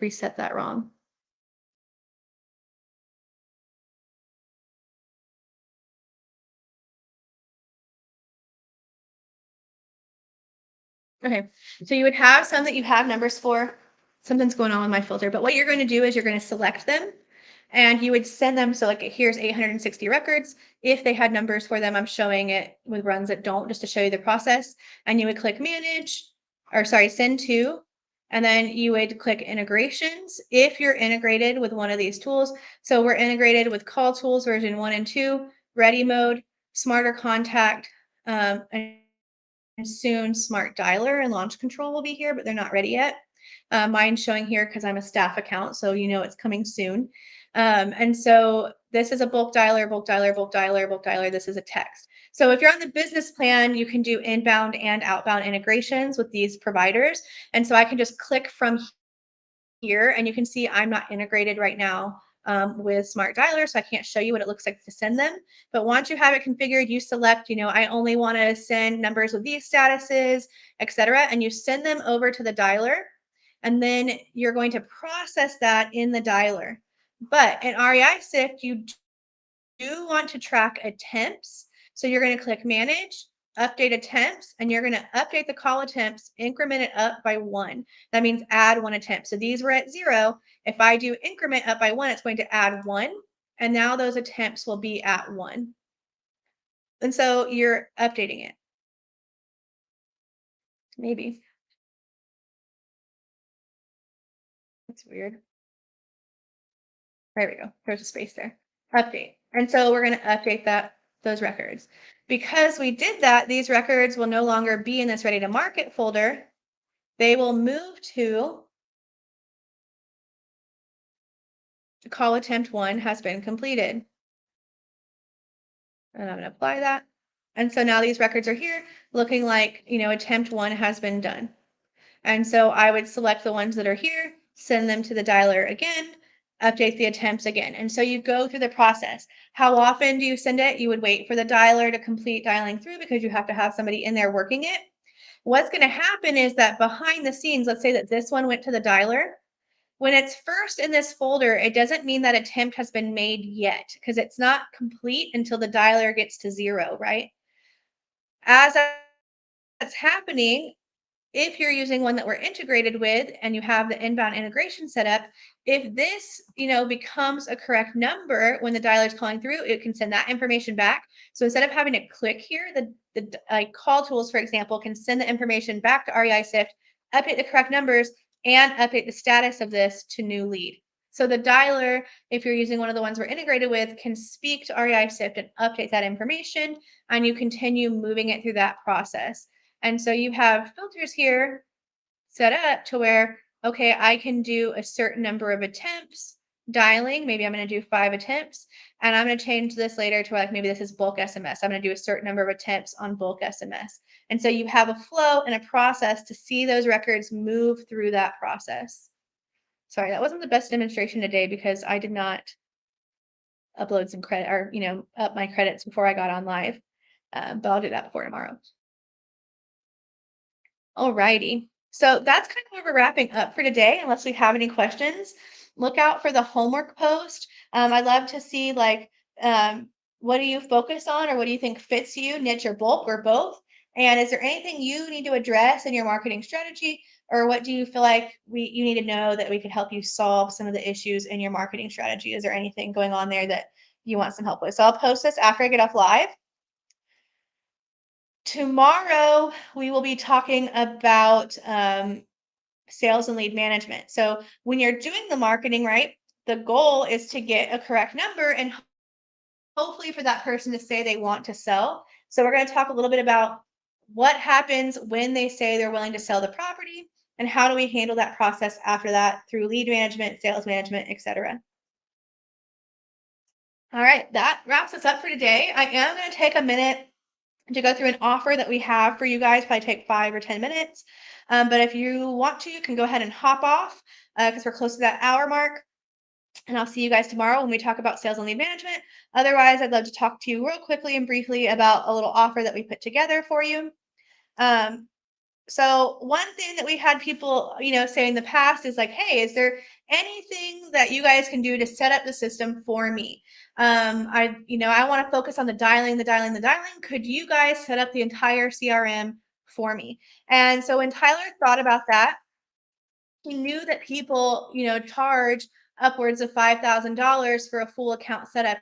reset that wrong. Okay, so you would have some that you have numbers for. Something's going on with my filter, but what you're going to do is you're going to select them and you would send them. So like here's 860 records. If they had numbers for them, I'm showing it with runs that don't, just to show you the process. And you would click manage, or sorry, send to, and then you would click integrations if you're integrated with one of these tools. So we're integrated with Call Tools version 1 and 2, Ready Mode, Smarter Contact, and soon Smart Dialer and Launch Control will be here, but they're not ready yet. Mine's showing here because I'm a staff account, so you know it's coming soon. And so this is a bulk dialer, bulk dialer, bulk dialer, bulk dialer. This is a text. So if you're on the business plan, you can do inbound and outbound integrations with these providers. And so I can just click from here and you can see I'm not integrated right now with Smart Dialer, so I can't show you what it looks like to send them. But once you have it configured, you select, I only want to send numbers with these statuses, etc., and you send them over to the dialer, and then you're going to process that in the dialer. But in REI Sift, you do want to track attempts. So you're going to click manage, update attempts, and you're going to update the call attempts, increment it up by 1. That means add 1 attempt. So these were at 0. If I do increment up by 1, it's going to add 1. And now those attempts will be at 1. And so you're updating it. Maybe. That's weird. There we go. There's a space there. Update. And so we're going to update those records. Because we did that, these records will no longer be in this ready to market folder. They will move to call attempt 1 has been completed. And I'm going to apply that. And so now these records are here looking like, attempt 1 has been done. And so I would select the ones that are here, send them to the dialer again, update the attempts again. And so you go through the process. How often do you send it? You would wait for the dialer to complete dialing through because you have to have somebody in there working it. What's going to happen is that behind the scenes, let's say that this one went to the dialer. When it's first in this folder, it doesn't mean that attempt has been made yet because it's not complete until the dialer gets to 0, right? As that's happening, if you're using one that we're integrated with and you have the inbound integration set up, if this, becomes a correct number when the dialer is calling through, it can send that information back. So instead of having to click here, the call tools, for example, can send the information back to REI Sift, update the correct numbers, and update the status of this to new lead. So the dialer, if you're using one of the ones we're integrated with, can speak to REI Sift and update that information, and you continue moving it through that process. And so you have filters here set up to where, okay, I can do a certain number of attempts dialing. Maybe I'm going to do 5 attempts, and I'm going to change this later to like, maybe this is bulk SMS. I'm going to do a certain number of attempts on bulk SMS. And so you have a flow and a process to see those records move through that process. Sorry, that wasn't the best demonstration today because I did not upload some credit or, up my credits before I got on live. But I'll do that before tomorrow. Alrighty. So that's kind of where we're wrapping up for today. Unless we have any questions, look out for the homework post. I'd love to see what do you focus on or what do you think fits you, niche or bulk or both? And is there anything you need to address in your marketing strategy, or what do you feel like you need to know that we could help you solve some of the issues in your marketing strategy? Is there anything going on there that you want some help with. So I'll post this after I get off live. Tomorrow, we will be talking about sales and lead management. So when you're doing the marketing, right, the goal is to get a correct number and hopefully for that person to say they want to sell. So we're going to talk a little bit about what happens when they say they're willing to sell the property and how do we handle that process after that through lead management, sales management, etc. All right, that wraps us up for today. I am going to take a minute to go through an offer that we have for you guys. Probably take 5 or 10 minutes. But if you want to, you can go ahead and hop off because we're close to that hour mark. And I'll see you guys tomorrow when we talk about sales and lead management. Otherwise, I'd love to talk to you real quickly and briefly about a little offer that we put together for you. Um, so one thing that we had people, say in the past is like, hey, is there anything that you guys can do to set up the system for me? I want to focus on the dialing, the dialing, the dialing. Could you guys set up the entire CRM for me? And so when Tyler thought about that, he knew that people, charge upwards of $5,000 for a full account setup.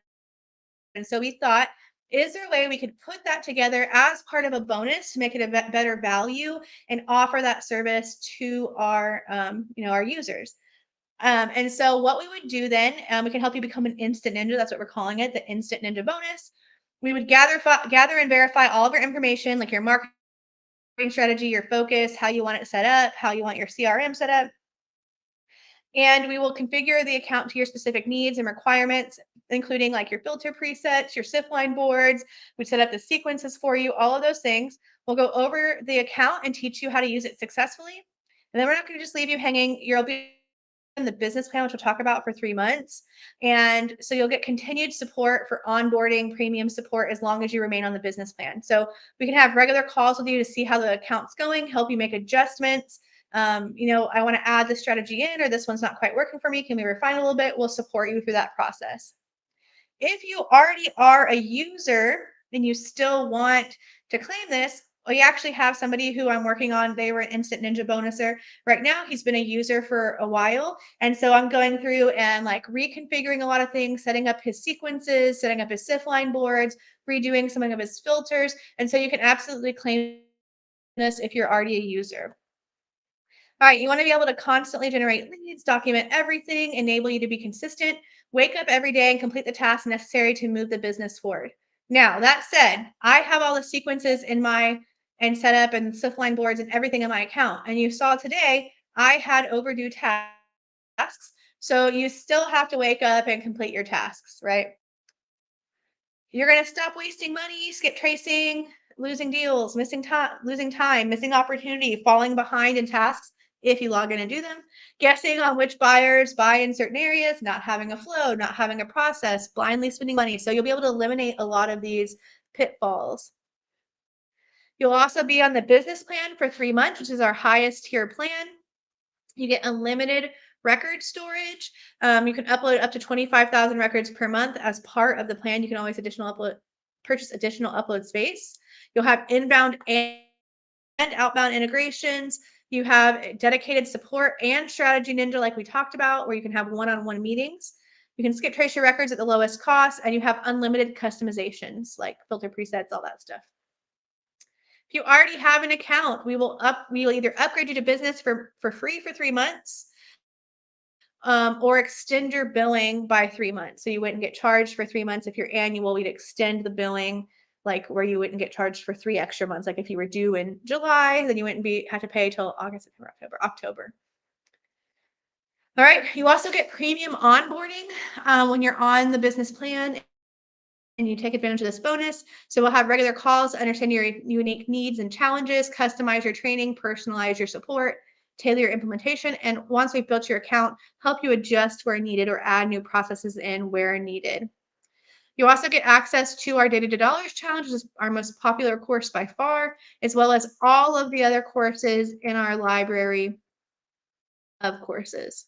And so we thought, is there a way we could put that together as part of a bonus to make it a better value and offer that service to our users? And so what we would do then, we can help you become an instant ninja. That's what we're calling it, the instant ninja bonus. We would gather and verify all of your information, like your marketing strategy, your focus, how you want it set up, how you want your CRM set up. And we will configure the account to your specific needs and requirements, including like your filter presets, your SIF line boards. We set up the sequences for you, all of those things. We'll go over the account and teach you how to use it successfully. And then we're not going to just leave you hanging. You'll be in the business plan, which we'll talk about for 3 months. And so you'll get continued support for onboarding, premium support as long as you remain on the business plan. So we can have regular calls with you to see how the account's going, help you make adjustments. I want to add this strategy in, or this one's not quite working for me. Can we refine a little bit? We'll support you through that process. If you already are a user and you still want to claim this, we actually have somebody who I'm working on. They were an Instant Ninja bonuser. Right now, he's been a user for a while. And so I'm going through and like reconfiguring a lot of things, setting up his sequences, setting up his SIF line boards, redoing some of his filters. And so you can absolutely claim this if you're already a user. All right, you want to be able to constantly generate leads, document everything, enable you to be consistent, wake up every day and complete the tasks necessary to move the business forward. Now, that said, I have all the sequences and set up and SIF line boards and everything in my account. And you saw today, I had overdue tasks. So you still have to wake up and complete your tasks, right? You're going to stop wasting money, skip tracing, losing deals, losing time, missing opportunity, falling behind in tasks if you log in and do them, guessing on which buyers buy in certain areas, not having a flow, not having a process, blindly spending money. So you'll be able to eliminate a lot of these pitfalls. You'll also be on the business plan for 3 months, which is our highest tier plan. You get unlimited record storage. You can upload up to 25,000 records per month as part of the plan. You can always purchase additional upload space. You'll have inbound and outbound integrations. You have dedicated support and strategy ninja, like we talked about, where you can have one-on-one meetings. You can skip trace your records at the lowest cost, and you have unlimited customizations like filter presets, all that stuff. If you already have an account, we will either upgrade you to business for free for 3 months, or extend your billing by 3 months. So you wouldn't get charged for 3 months. If you're annual, we'd extend the billing, like where you wouldn't get charged for 3 extra months. Like if you were due in July, then you wouldn't have to pay till August, September, October. All right. You also get premium onboarding when you're on the business plan and you take advantage of this bonus. So we'll have regular calls, understand your unique needs and challenges, customize your training, personalize your support, tailor your implementation, and once we've built your account, help you adjust where needed or add new processes in where needed. You also get access to our Data to Dollars Challenge, which is our most popular course by far, as well as all of the other courses in our library of courses.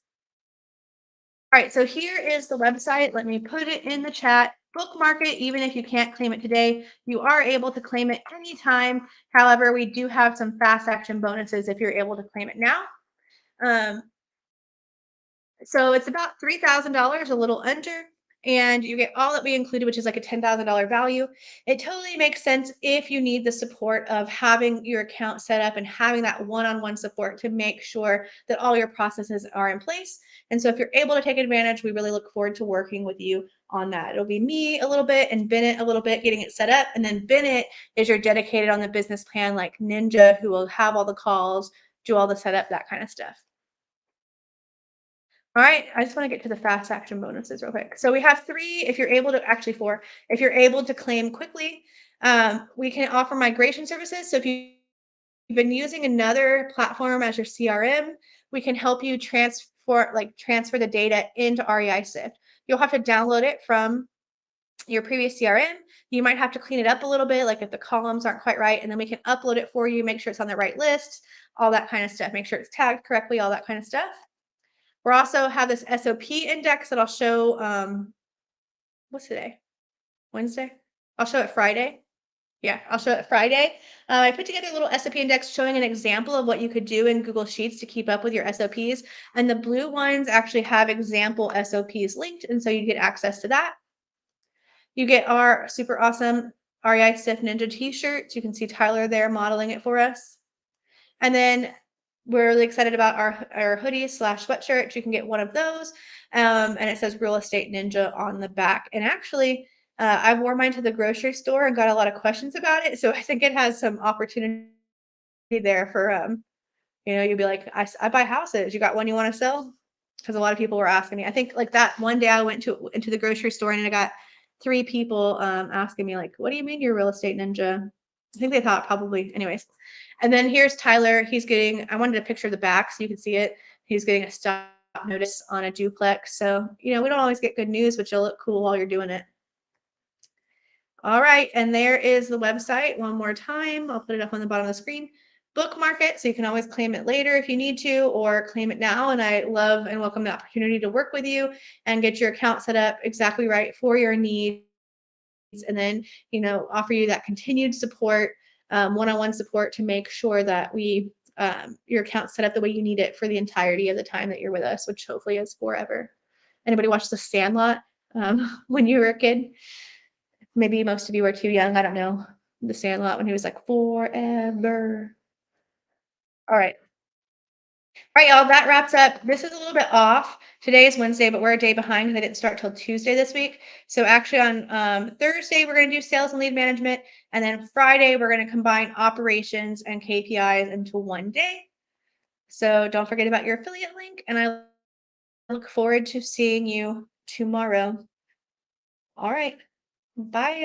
All right, so here is the website. Let me put it in the chat. Bookmark it, even if you can't claim it today. You are able to claim it anytime. However, we do have some fast action bonuses if you're able to claim it now. So it's about $3,000, a little under. and you get all that we included, which is like a $10,000 value. It totally makes sense if you need the support of having your account set up and having that one-on-one support to make sure that all your processes are in place. And so if you're able to take advantage, we really look forward to working with you on that. It'll be me a little bit and Bennett a little bit getting it set up. And then Bennett is your dedicated on the business plan, like ninja, who will have all the calls, do all the setup, that kind of stuff. All right, I just want to get to the fast action bonuses real quick. So we have three, if you're able to, actually four, if you're able to claim quickly, we can offer migration services. So if you've been using another platform as your CRM, we can help you transfer the data into REI Sift. You'll have to download it from your previous CRM. You might have to clean it up a little bit, like if the columns aren't quite right, and then we can upload it for you, make sure it's on the right list, all that kind of stuff, make sure it's tagged correctly, all that kind of stuff. We also have this SOP index that I'll show. What's today? Wednesday? I'll show it Friday. Yeah, I'll show it Friday. I put together a little SOP index showing an example of what you could do in Google Sheets to keep up with your SOPs. And the blue ones actually have example SOPs linked. And so you get access to that. You get our super awesome REI Stiff Ninja t-shirts. You can see Tyler there modeling it for us. And then we're really excited about our hoodies slash sweatshirts. You can get one of those. And it says Real Estate Ninja on the back. And actually, I wore mine to the grocery store and got a lot of questions about it. So I think it has some opportunity there for, you'll be like, I buy houses. You got one you want to sell? Because a lot of people were asking me. I think like that one day I went into the grocery store and I got three people asking me like, what do you mean you're a real estate ninja? I think they thought probably, anyways. And then here's Tyler. He's getting, I wanted a picture of the back so you can see it. He's getting a stop notice on a duplex. So, we don't always get good news, but you'll look cool while you're doing it. All right. And there is the website one more time. I'll put it up on the bottom of the screen. Bookmark it so you can always claim it later if you need to, or claim it now. And I love and welcome the opportunity to work with you and get your account set up exactly right for your needs. And then, offer you that continued support, one-on-one support to make sure that your account set up the way you need it for the entirety of the time that you're with us, which hopefully is forever. Anybody watch The Sandlot when you were a kid? Maybe most of you were too young. I don't know. The Sandlot when he was like forever. All right. All right, y'all, that wraps up. This is a little bit off. Today is Wednesday, but we're a day behind because I didn't start till Tuesday this week. So actually on Thursday, we're going to do sales and lead management. And then Friday, we're going to combine operations and KPIs into one day. So don't forget about your affiliate link. And I look forward to seeing you tomorrow. All right. Bye.